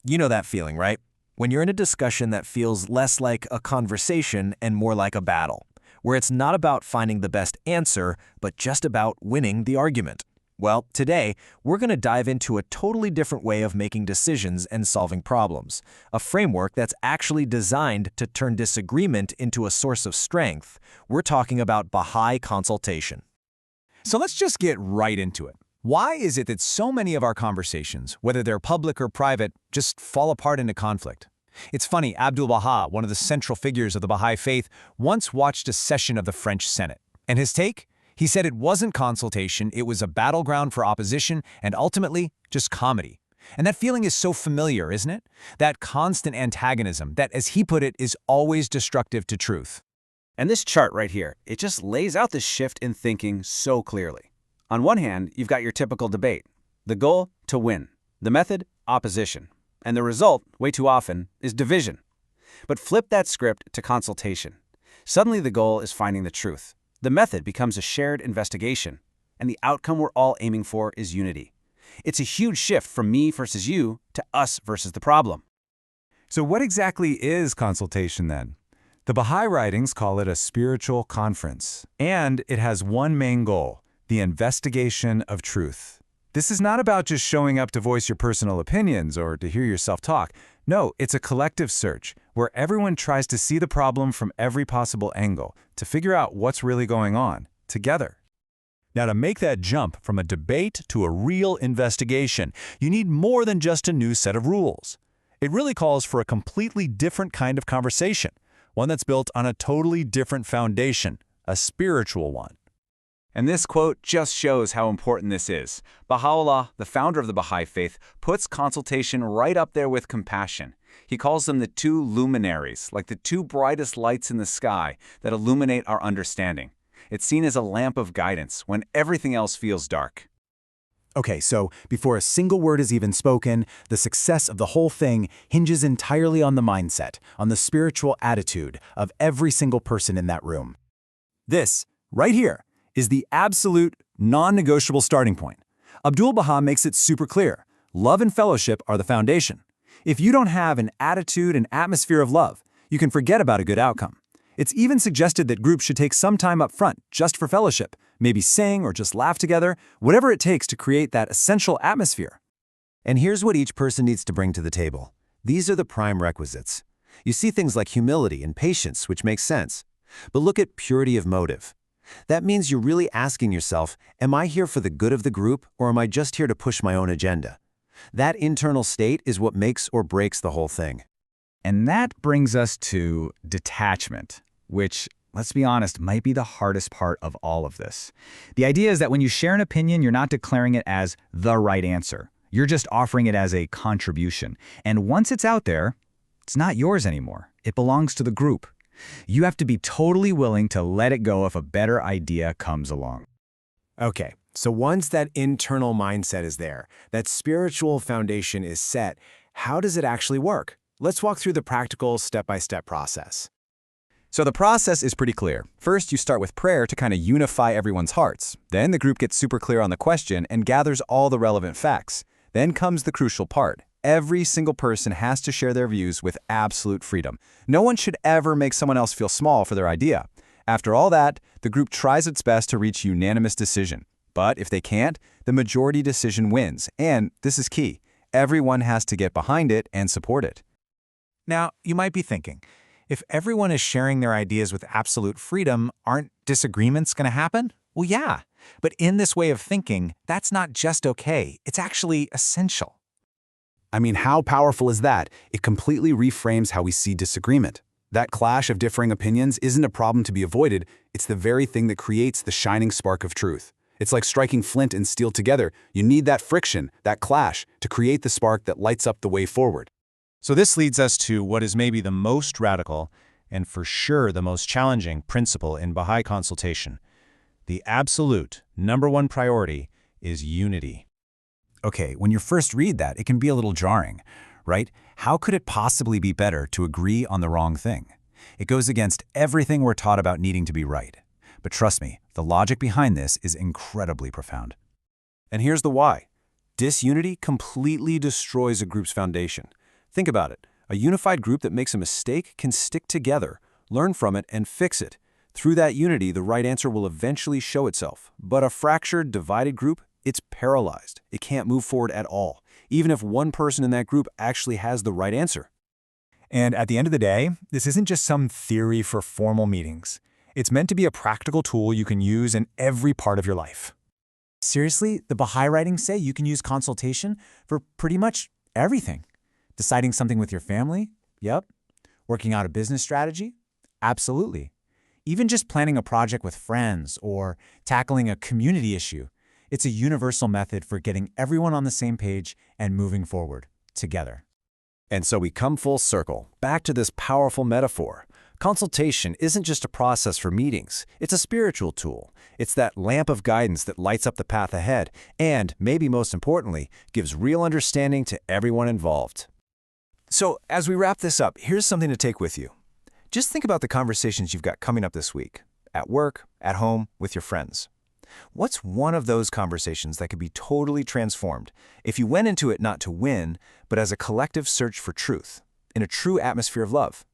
You know that feeling, right? When you're in a discussion that feels less like a conversation and more like a battle, where it's not about finding the best answer, but just about winning the argument. Well, today, we're going to dive into a totally different way of making decisions and solving problems, a framework that's actually designed to turn disagreement into a source of strength. We're talking about Bahá'í Consultation. So let's just get right into it. Why is it that so many of our conversations, whether they're public or private, just fall apart into conflict? It's funny, Abdu'l-Baha, one of the central figures of the Baha'i faith, once watched a session of the French Senate. And his take? He said it wasn't consultation, it was a battleground for opposition and ultimately just comedy. And that feeling is so familiar, isn't it? That constant antagonism that, as he put it, is always destructive to truth. And this chart right here, it just lays out this shift in thinking so clearly. On one hand, you've got your typical debate. The goal, to win. The method, opposition. And the result, way too often, is division. But flip that script to consultation. Suddenly the goal is finding the truth. The method becomes a shared investigation. And the outcome we're all aiming for is unity. It's a huge shift from me versus you to us versus the problem. So what exactly is consultation then? The Bahá'í Writings call it a spiritual conference. And it has one main goal: the investigation of truth. This is not about just showing up to voice your personal opinions or to hear yourself talk. No, it's a collective search where everyone tries to see the problem from every possible angle to figure out what's really going on, together. Now, to make that jump from a debate to a real investigation, you need more than just a new set of rules. It really calls for a completely different kind of conversation, one that's built on a totally different foundation, a spiritual one. And this quote just shows how important this is. Baha'u'llah, the founder of the Baha'i faith, puts consultation right up there with compassion. He calls them the two luminaries, like the two brightest lights in the sky that illuminate our understanding. It's seen as a lamp of guidance when everything else feels dark. Okay, so before a single word is even spoken, the success of the whole thing hinges entirely on the mindset, on the spiritual attitude of every single person in that room. This, right here, is the absolute, non-negotiable starting point. Abdu'l-Baha makes it super clear. Love and fellowship are the foundation. If you don't have an attitude and atmosphere of love, you can forget about a good outcome. It's even suggested that groups should take some time up front just for fellowship, maybe sing or just laugh together, whatever it takes to create that essential atmosphere. And here's what each person needs to bring to the table. These are the prime requisites. You see things like humility and patience, which makes sense. But look at purity of motive. That means you're really asking yourself, am I here for the good of the group, or am I just here to push my own agenda? That internal state is what makes or breaks the whole thing. And that brings us to detachment, which, let's be honest, might be the hardest part of all of this. The idea is that when you share an opinion, you're not declaring it as the right answer. You're just offering it as a contribution. And once it's out there, it's not yours anymore. It belongs to the group. You have to be totally willing to let it go if a better idea comes along. Okay, so once that internal mindset is there, that spiritual foundation is set, how does it actually work? Let's walk through the practical step-by-step process. So the process is pretty clear. First, you start with prayer to kind of unify everyone's hearts. Then the group gets super clear on the question and gathers all the relevant facts. Then comes the crucial part. Every single person has to share their views with absolute freedom. No one should ever make someone else feel small for their idea. After all that, the group tries its best to reach unanimous decision. But if they can't, the majority decision wins. And this is key. Everyone has to get behind it and support it. Now, you might be thinking, if everyone is sharing their ideas with absolute freedom, aren't disagreements going to happen? Well, yeah. But in this way of thinking, that's not just okay. It's actually essential. I mean, how powerful is that? It completely reframes how we see disagreement. That clash of differing opinions isn't a problem to be avoided. It's the very thing that creates the shining spark of truth. It's like striking flint and steel together. You need that friction, that clash, to create the spark that lights up the way forward. So this leads us to what is maybe the most radical and for sure the most challenging principle in Baha'i consultation. The absolute #1 priority is unity. Okay, when you first read that, it can be a little jarring, right? How could it possibly be better to agree on the wrong thing? It goes against everything we're taught about needing to be right. But trust me, the logic behind this is incredibly profound. And here's the why. Disunity completely destroys a group's foundation. Think about it. A unified group that makes a mistake can stick together, learn from it, and fix it. Through that unity, the right answer will eventually show itself. But a fractured, divided group, it's paralyzed. It can't move forward at all, even if one person in that group actually has the right answer. And at the end of the day, this isn't just some theory for formal meetings. It's meant to be a practical tool you can use in every part of your life. Seriously, the Bahá'í Writings say you can use consultation for pretty much everything. Deciding something with your family? Yep. Working out a business strategy? Absolutely. Even just planning a project with friends or tackling a community issue. It's a universal method for getting everyone on the same page and moving forward together. And so we come full circle, back to this powerful metaphor. Consultation isn't just a process for meetings. It's a spiritual tool. It's that lamp of guidance that lights up the path ahead and, maybe most importantly, gives real understanding to everyone involved. So, as we wrap this up, here's something to take with you. Just think about the conversations you've got coming up this week, at work, at home, with your friends. What's one of those conversations that could be totally transformed if you went into it not to win, but as a collective search for truth, in a true atmosphere of love?